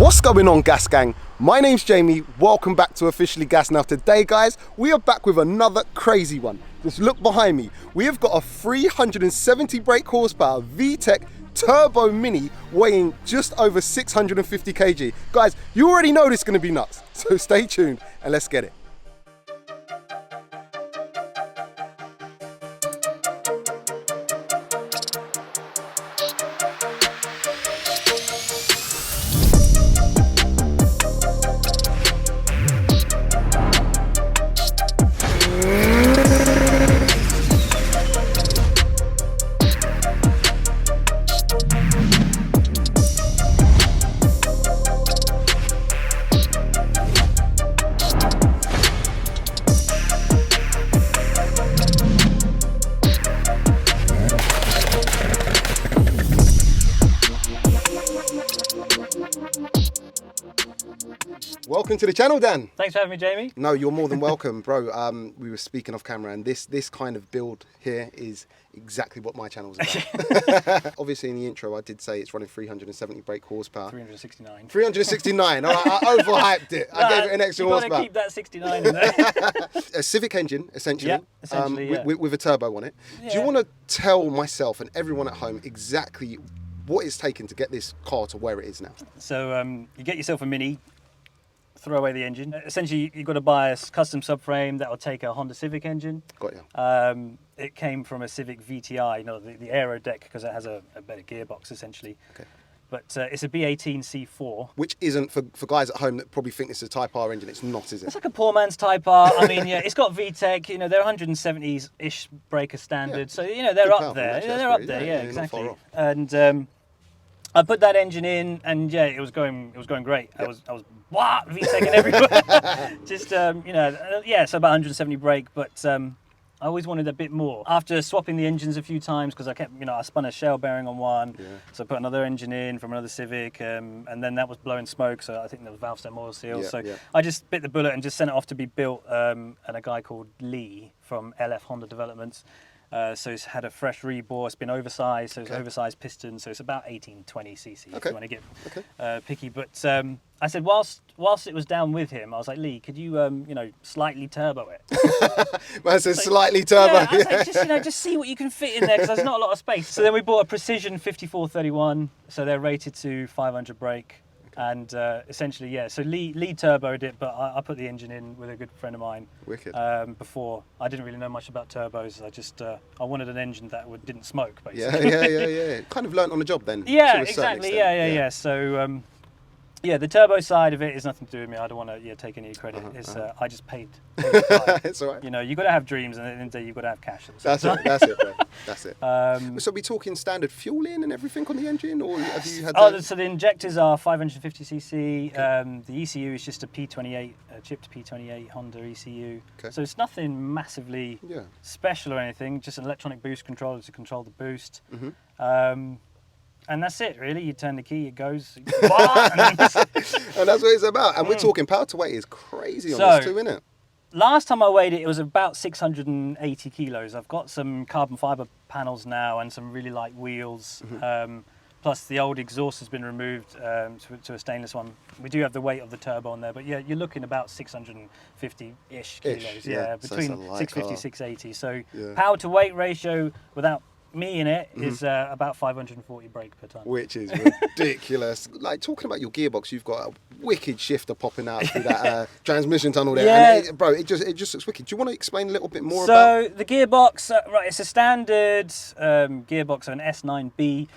What's going on, Gas Gang? My name's Jamie, welcome back to Officially Gas. Now today guys, we are back with another crazy one. Just look behind me. We have got a 370 brake horsepower Vtec Turbo Mini weighing just over 650 kg. Guys, you already know this is going to be nuts, so stay tuned and let's get it. Welcome to the channel, Dan. Thanks for having me, Jamie. No, you're more than welcome, bro. We were speaking off camera, and this kind of build here is exactly what my channel's about. Obviously, in the intro, I did say it's running 370 brake horsepower. 369. 369. All right, I overhyped it. I gave it an extra horsepower. You've got to keep that 69 in there. A Civic engine, essentially. Yeah, essentially, yeah. With a turbo on it. Yeah. Do you want to tell myself and everyone at home exactly what it's taken to get this car to where it is now? So you get yourself a Mini. Throw away the engine. Essentially, you've got to buy a custom subframe that will take a Honda Civic engine. Got you. It came from a Civic VTI, you know, the aero deck, because it has a better gearbox, essentially. Okay. But it's a B18 C4. Which isn't, for guys at home that probably think this is a Type R engine, it's not, is it? It's like a poor man's Type R. I mean, yeah, it's got Vtec, you know, they're 170s-ish breaker standard. Yeah. So, you know, they're up there. They're up there, yeah, exactly. And I put that engine in, and yeah, it was going great. Yep. I was what Vtecing everywhere. Just you know, yeah, so about 170 brake, but I always wanted a bit more. After swapping the engines a few times, because I kept, you know, I spun a shell bearing on one, so I put another engine in from another Civic, and then that was blowing smoke, so I think there was valve stem oil seal. I just bit the bullet and just sent it off to be built, and a guy called Lee from LF Honda Developments. So it's had a fresh rebore, it's been oversized, so it's oversized piston, so it's about 1820 cc if you want to get picky. But I said, whilst it was down with him, I was like, Lee, could you, you know, slightly turbo it? Man says slightly turbo. Yeah, I was like, just, you know, just see what you can fit in there, because there's not a lot of space. So then we bought a Precision 5431, so they're rated to 500 brake. And essentially, yeah, so Lee turboed it, but I put the engine in with a good friend of mine. Wicked. Before. I didn't really know much about turbos. I just, I wanted an engine that didn't smoke, basically. Yeah. Kind of learnt on the job then. Yeah, exactly. Yeah. So, yeah, the turbo side of it is nothing to do with me. I don't want to take any credit. I just paid. It's all right. You know, you've got to have dreams, and at the end of the day, you've got to have cash. That's it, bro. That's it. So we're talking standard fuel in and everything on the engine, or have you had so the injectors are 550cc. Okay. The ECU is just a P28, a chipped P28 Honda ECU. Okay. So it's nothing massively special or anything, just an electronic boost controller to control the boost. Mm-hmm. And that's it, really. You turn the key, it goes. And that's what it's about. And we're talking power to weight is crazy on this too, isn't it? Last time I weighed it, it was about 680 kilos. I've got some carbon fibre panels now and some really light wheels. Mm-hmm. Plus the old exhaust has been removed to a stainless one. We do have the weight of the turbo on there, but yeah, you're looking about 650-ish kilos. Yeah, between 650 680. So power to weight ratio without me in it is about 540 brake per tonne. Which is ridiculous. Like, talking about your gearbox, you've got a wicked shifter popping out through that transmission tunnel there. Yeah. And it just looks wicked. Do you want to explain a little bit more about? So the gearbox, right, it's a standard gearbox, so an S9B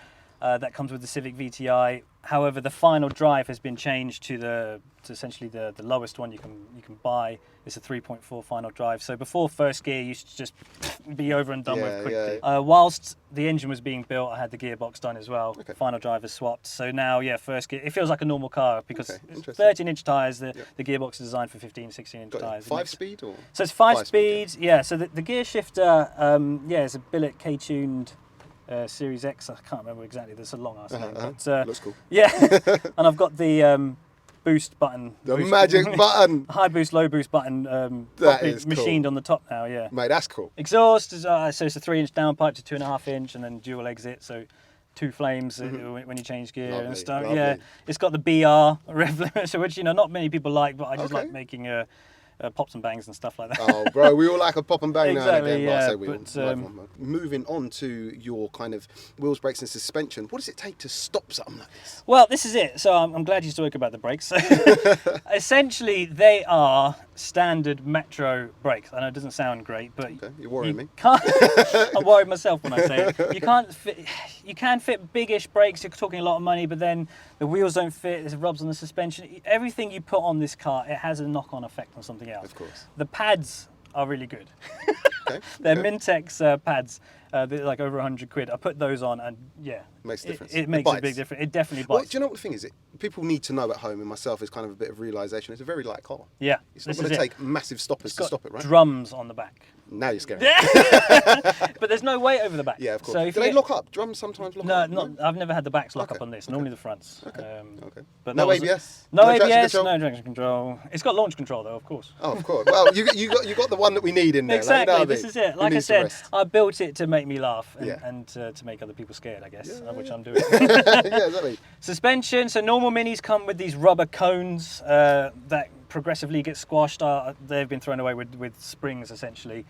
that comes with the Civic VTI. However, the final drive has been changed to essentially the lowest one you can buy. It's a 3.4 final drive. So before first gear, you used to just be over and done with quickly. Yeah. Whilst the engine was being built, I had the gearbox done as well. Okay. Final drive is swapped. So now, first gear, it feels like a normal car because it's 13-inch tyres. The gearbox is designed for 15, 16-inch tyres. 5-speed or? So it's 5-speed, yeah. So the gear shifter, it's a billet K-tuned Series X. I can't remember exactly. There's a long ass name. But, looks cool. Yeah, and I've got the boost button. The magic button. High boost, low boost button. That is machined cool on the top now. Yeah, mate, that's cool. Exhaust is so it's a 3-inch downpipe to 2.5-inch, and then dual exit. So 2 flames when you change gear Lovely, and stuff. lovely. Yeah, it's got the BR rev, which not many people like, but I just like making pops and bangs and stuff like that. Oh, bro, we all like a pop and bang now and Exactly, again. Well, I yeah, say we but, all love one. Moving on to your kind of wheels, brakes and suspension, what does it take to stop something like this? Well, this is it. So I'm glad you spoke about the brakes. Essentially, they are standard Metro brakes. I know it doesn't sound great, but Okay, you're worrying me. I'm worried myself when I say it. You can fit biggish brakes. You're talking a lot of money, but then the wheels don't fit. There's rubs on the suspension. Everything you put on this car, it has a knock-on effect on something else. Of course. The pads are really good. Okay. They're Vtec's pads. They're like over 100 quid. I put those on, and yeah, Makes a difference. It makes a big difference. It definitely bites. Well, do you know what the thing is? People need to know at home, and myself is kind of a bit of realisation. It's a very light car. Yeah, It's not going to take massive stoppers to stop it, right? Drums on the back. Now you're scared. But there's no weight over the back. Yeah, of course. So Do they lock up? Drums sometimes lock up? No, I've never had the backs lock Okay, up on this. Normally the fronts. Okay. But No that was- ABS? No traction ABS. control? No traction control. It's got launch control though, of course. Oh, of course. Well, you got the one that we need in there. Exactly. Like, This is it. Like I said, I built it to make me laugh and to make other people scared, I guess, which I'm doing. yeah, exactly. Suspension. So normal minis come with these rubber cones that progressively get squashed. They've been thrown away with springs essentially.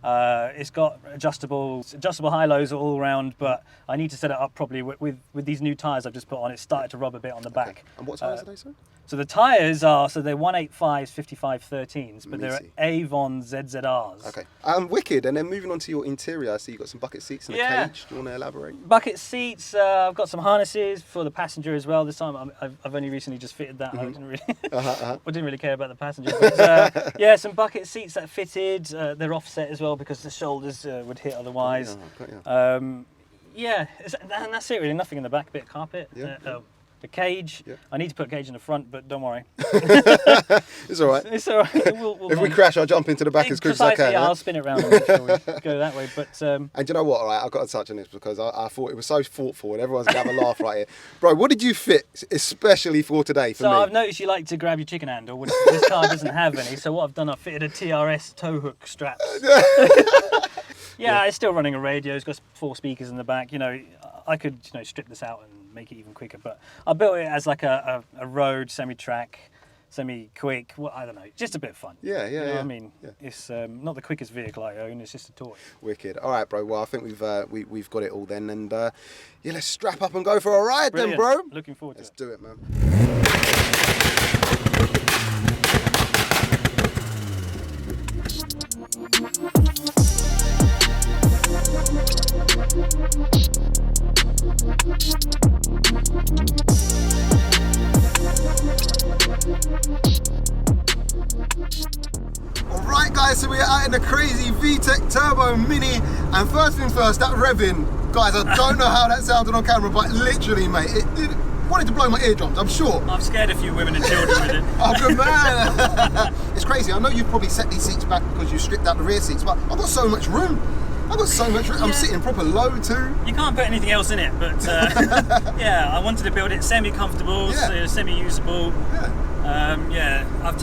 It's got adjustable high-lows all around, but I need to set it up properly with these new tyres I've just put on. It started to rub a bit on the back. And what tyres are they, sir? So the tyres are, they're 185s, 55-13s, but they're Meaty. Avon ZZRs. Okay. Wicked. And then moving on to your interior, I see you've got some bucket seats and a cage. Do you want to elaborate? Bucket seats, I've got some harnesses for the passenger as well. This time I've only recently just fitted that. I didn't really, I didn't really care about the passenger. But, yeah, some bucket seats that fitted. They're offset as well because the shoulders would hit otherwise. Yeah, and that's it really. Nothing in the back. Bit of carpet. The cage. I need to put a cage in the front, but don't worry. It's all right. It's all right. If we crash, I'll jump into the back as quick as I can. Yeah, I'll spin it around and make sure we go that way. But and you know what? All right, I've got to touch on this because I thought it was so thoughtful and everyone's going to have a laugh right here. Bro, what did you fit especially for today for me? So I've noticed you like to grab your chicken handle, which this car doesn't have any. So what I've done, I've fitted a TRS tow hook straps. Yeah, it's still running a radio. It's got 4 speakers in the back. I could strip this out and make it even quicker, but I built it as like a road semi-track, semi-quick. Well, I don't know, just a bit of fun. Yeah. I mean, it's not the quickest vehicle I own. It's just a toy. Wicked. All right, bro. Well, I think we've got it all then, and yeah, let's strap up and go for a ride. Brilliant. Then, bro. Looking forward to Let's it. do it, man. Alright guys, so we are out in the crazy VTec Turbo Mini, and first things first, that revving, guys, I don't know how that sounded on camera, but literally mate, it wanted to blow my eardrums, I'm sure. I've scared a few women and children with it. Oh good man. It's crazy, I know you've probably set these seats back because you stripped out the rear seats, but I've got so much room. I'm sitting proper low too. You can't put anything else in it, but yeah, I wanted to build it semi-comfortable, semi-usable. I've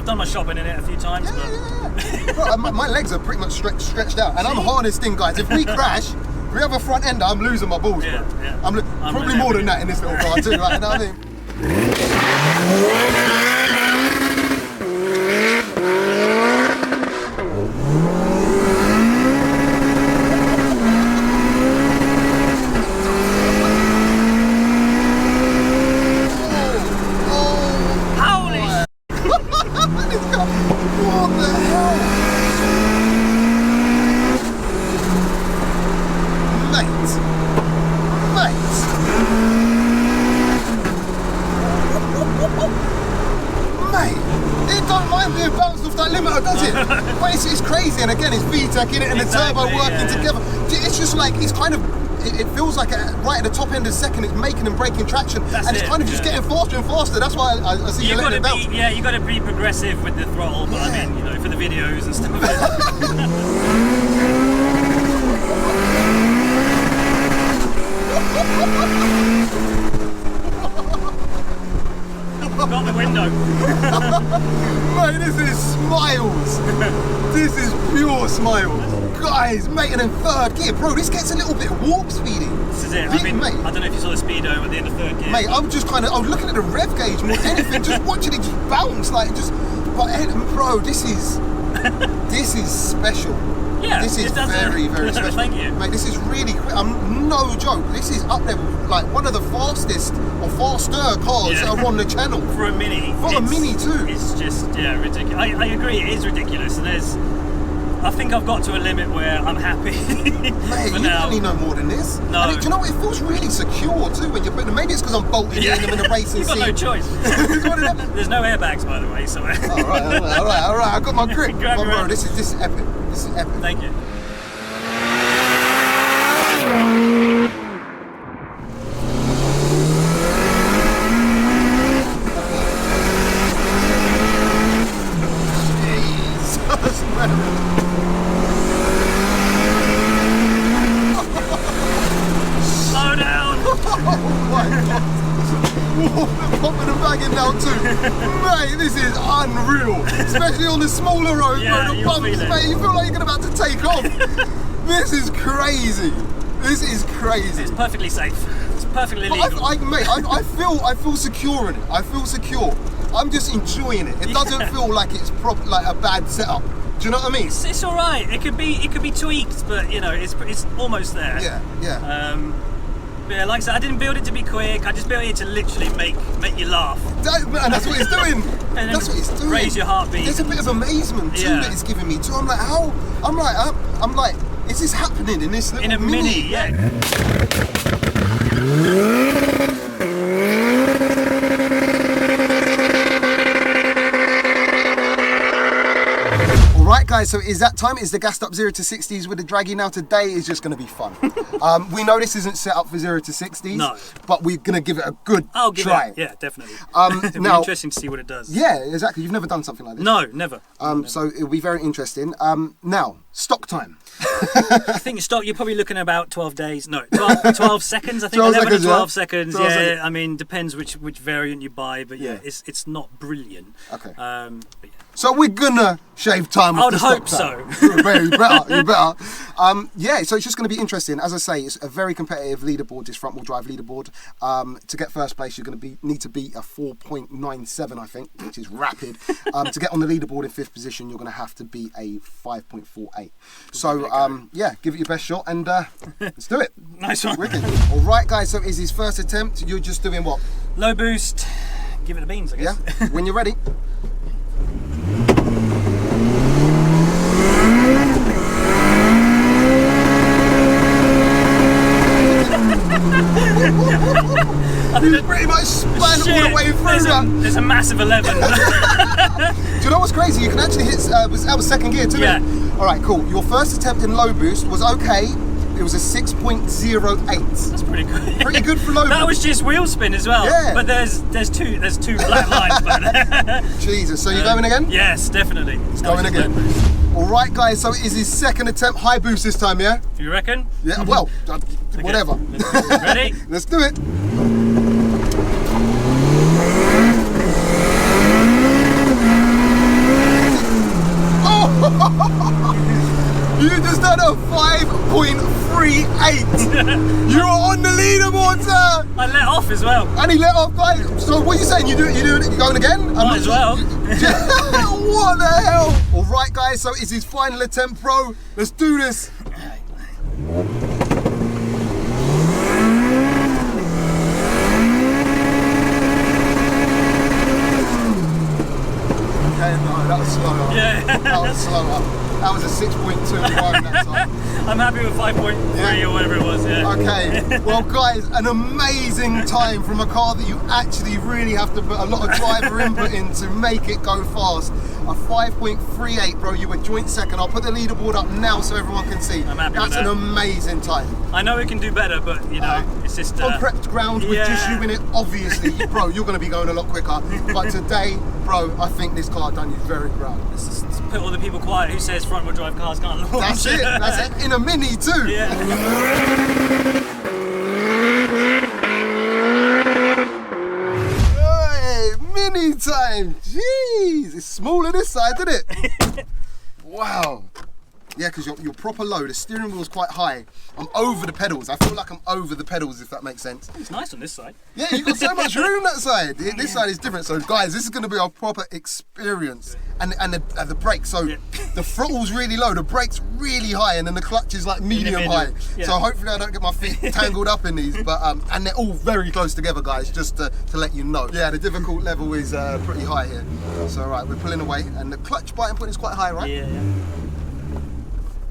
done my shopping in it a few times. Bro, my legs are pretty much stretched out, and I'm harnessed in, guys. If we crash, if we have a front ender, I'm losing my balls, bro. I'm probably more than that in this little car too, right? You know what I mean? But it's crazy, and again, it's VTec in it, and the turbo working together. It's just like, it's kind of, it feels like right at the top end of the second, it's making and breaking traction, and it's kind of just getting faster and faster. That's why I see you letting it bounce. Yeah, you got to be progressive with the throttle, but I mean, for the videos and stuff. Got the window. Mate, this is smiles. This is pure smiles. Guys, mate, and in third gear, bro, this gets a little bit warp speedy. This is it. I don't know if you saw the speedo at the end of third gear. Mate, I was looking at the rev gauge more than anything, just watching it just bounce, like bro, this is special. Yeah, this is very, very special. Thank you. Mate, this is really quick. I'm no joke. This is up there with like one of the fastest or faster cars that are on the channel. For a Mini. For a Mini too. It's just, ridiculous. I agree, it is ridiculous. And I think I've got to a limit where I'm happy. Mate, you don't need no more than this. No. And do you know what? It feels really secure too when you're putting them. Maybe it's because I'm bolting in them in the racing seat. You've got no choice. There's no airbags, by the way, so. All right. I got my grip. Bro, this is epic. This is epic. Thank you. Jesus, man. Slow down. Oh my God. Whoa, they're popping the bag in now too. Mate, this is unreal. Especially on the smaller road, bro. The bumps, mate, you feel like you're about to take off. This is crazy. This is crazy. It's perfectly safe. It's perfectly legal. I feel secure in it. I feel secure. I'm just enjoying it. It doesn't feel like it's like a bad setup. Do you know what I mean? It's all right. It could be tweaked, but you know, it's almost there. Yeah. Yeah, like I said, I didn't build it to be quick. I just built it to literally make you laugh. And that's what it's doing. That's what it's doing. Raise your heartbeat. There's a bit of amazement too that it's giving me too. I'm like, how? I'm like, is this happening in this little in a Mini? Yeah. Right, guys, so is that time? Is the gassed up 0 to 60s with the draggy now? Today is just going to be fun. We know this isn't set up for 0 to 60s, no, but we're going to give it a good try. Yeah, definitely. It'll be interesting to see what it does. Yeah, exactly. You've never done something like this? No, never. So it'll be very interesting. Now, stock time. I think you're probably looking at about 12 days. No, 12 seconds. I think 11 to 12 seconds. 12 seconds. I mean, depends which variant you buy, but yeah, it's not brilliant. Okay. But yeah. So we're gonna shave time off the stock time. I would hope so. You better. Yeah, so it's just going to be interesting. As I say, it's a very competitive leaderboard, this front-wheel drive leaderboard. To get first place, you're going to need to beat a 4.97, I think, which is rapid. To get on the leaderboard in 5th position, you're going to have to beat a 5.48. So, yeah, give it your best shot and let's do it. Nice one. Wicked. All right, guys, so is his first attempt. You're just doing what? Low boost. Give it the beans, I guess. Yeah, when you're ready. You pretty much spun all the way through that. There's a massive 11. Do you know what's crazy? You can actually hit. That was 2nd gear, too. Yeah. All right, cool. Your first attempt in low boost was okay. It was a 6.08. That's pretty good. Pretty good for low boost. That was just wheel spin as well. Yeah. But there's two black lines back there. Jesus. So you're going again? Yes, definitely. He's going again. All right, guys. So is his 2nd attempt high boost this time? Yeah. You reckon? Yeah. Well, whatever. Ready? Let's do it. You just done a 5.38. You are on the leaderboard, sir. I let off as well. And he let off, guys. So what are you saying? You doing it? You going again? Might as well. What the hell? All right, guys. So it's his final attempt, bro. Let's do this. Okay, no, that was slower. Yeah. That was slower. That was a 6.21 that time. I'm happy with 5.3 or whatever it was, yeah. Okay, well guys, an amazing time from a car that you actually really have to put a lot of driver input in to make it go fast. A 5.38, bro, you were joint 2nd. I'll put the leaderboard up now so everyone can see. I'm happy That's with that. an amazing time. I know we can do better, but you know, it's just... on prepped ground with just you in it, obviously, bro, you're going to be going a lot quicker. But today, bro, I think this car done you very proud. Let's put all the people quiet who says front-wheel drive cars can't launch. That's it, that's it. In a Mini too. Yeah. Hey, Mini time. Jeez, it's smaller this side, isn't it? Wow. Yeah, because you're proper low. The steering wheel's quite high. I'm over the pedals. I feel like I'm over the pedals, if that makes sense. It's nice on this side. Yeah, you've got so much room that side. This side is different. So guys, this is going to be our proper experience. And the brakes. So the throttle's really low, the brake's really high, and then the clutch is like medium high. Yeah. So hopefully I don't get my feet tangled up in these. But and they're all very close together, guys, just to let you know. Yeah, the difficult level is pretty high here. So right, we're pulling away, and the clutch biting point is quite high, right? Yeah.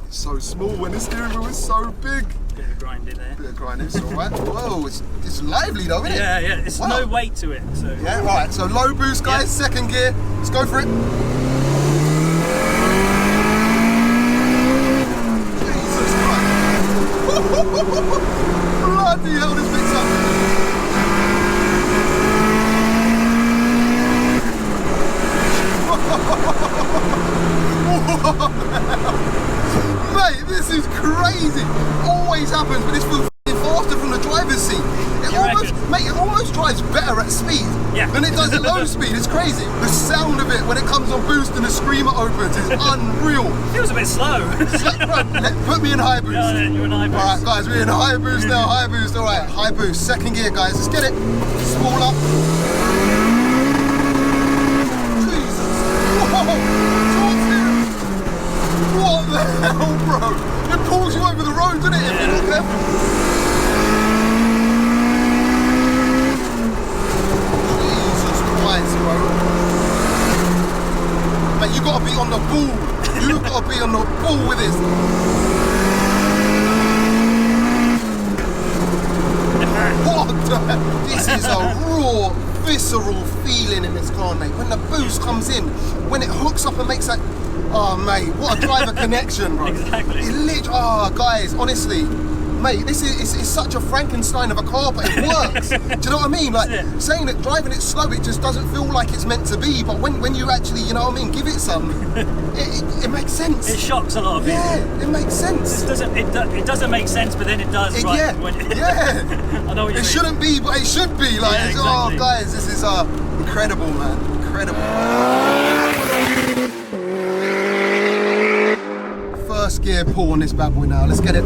It's so small when the steering wheel is so big. Bit of grinding there. Bit of grinding, it's alright. Whoa, it's lively though, isn't it? Yeah, it's no weight to it. So. Yeah, right, so low boost, guys, second gear. Let's go for it. Jesus Christ. Bloody hell, this bit's up. Mate, this is crazy. Always happens, but this feels faster from the driver's seat. It almost drives better at speed than it does at low speed. It's crazy. The sound of it when it comes on boost and the screamer opens is unreal. It feels a bit slow. Put me in high boost. Yeah, you're in high boost. Alright guys, we're in high boost now, high boost. Alright, high boost, second gear guys, let's get it. Small up. Jesus. Whoa. What the hell, bro? It pulls you over the road, doesn't it, if you're not careful? Jesus Christ, bro. Mate, you gotta be on the ball. You gotta be on the ball with this. What the? This is a raw, visceral feeling in this car, mate. When the boost comes in, when it hooks up and makes that. Oh mate, what a driver connection, bro. Exactly. It literally, guys, honestly, mate, this is it's such a Frankenstein of a car, but it works. Do you know what I mean? Like, saying that driving it slow, it just doesn't feel like it's meant to be, but when you actually, you know what I mean, give it some, it makes sense. It shocks a lot of people. Yeah, it makes sense. It doesn't make sense, but then it does. I know what you mean. It shouldn't be, but it should be. Like, exactly. Oh, guys, this is incredible, man. Incredible. First gear pull on this bad boy now. Let's get it.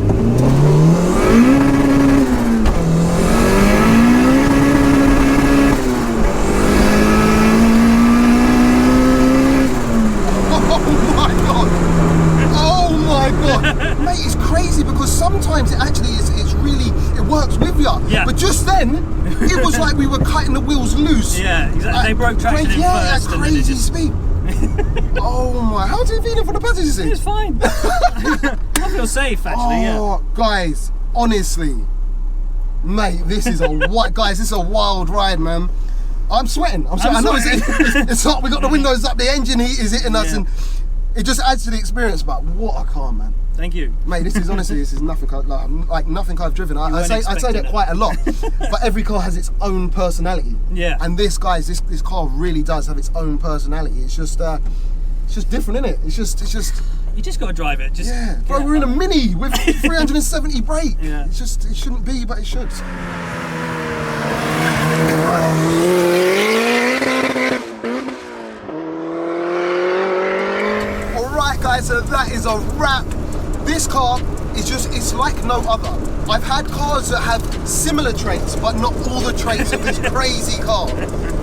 Oh my god! Mate, it's crazy because sometimes it actually it works with you. Yeah. But just then, it was like we were cutting the wheels loose. Yeah, exactly. They broke traction in first. At crazy speed. Oh my, how do you feel it for the passenger seat? It's fine. I feel safe actually, guys, honestly, mate, this is a wild ride, man. I'm sweating. I know it's hot, we got the windows up, the engine heat is hitting us, and it just adds to the experience, but what a car, man. Thank you. Mate, this is nothing like nothing I've driven. I say that quite a lot, but every car has its own personality. Yeah. And this car really does have its own personality. It's just different, isn't it? It's just. You just got to drive it. Bro, we're in a Mini with 370 brake. Yeah. It shouldn't be, but it should. Alright guys, so that is a wrap. This car is it's like no other. I've had cars that have similar traits, but not all the traits of this crazy car.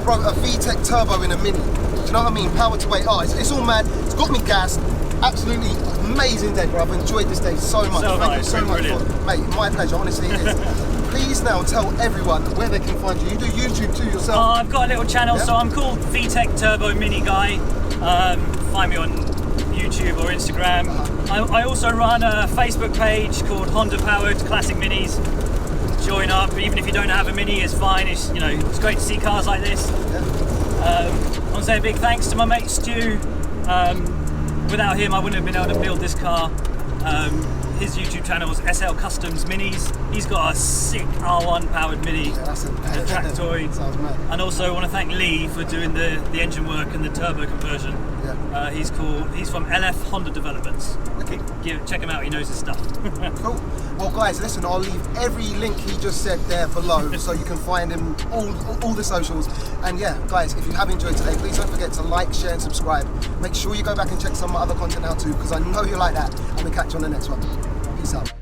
Bro, a VtecTurbo Turbo in a Mini. Do you know what I mean? Power to weight. Oh, it's all mad. It's got me gassed. Absolutely amazing day, bro. I've enjoyed this day so much. Thank you so much. Mate, my pleasure. Honestly, it is. Please now tell everyone where they can find you. You do YouTube too yourself. Oh, I've got a little channel, so I'm called VtecTurboMiniGuy. Find me on YouTube or Instagram. I also run a Facebook page called Honda Powered Classic Minis. Join up, even if you don't have a Mini, it's fine. It's it's great to see cars like this. I want to say a big thanks to my mate Stu. Without him, I wouldn't have been able to build this car. His YouTube channel is SL Customs Minis. He's got a sick R1 powered Mini, a Tractoid. And also I want to thank Lee for doing the engine work and the turbo conversion. Yeah. He's from LF Honda Developments. Okay. Check him out. He knows his stuff. Cool. Well, guys, listen. I'll leave every link he just said there below, so you can find him all the socials. And yeah, guys, if you have enjoyed today, please don't forget to like, share, and subscribe. Make sure you go back and check some of my other content out too, because I know you like that. And we'll catch you on the next one. Peace out.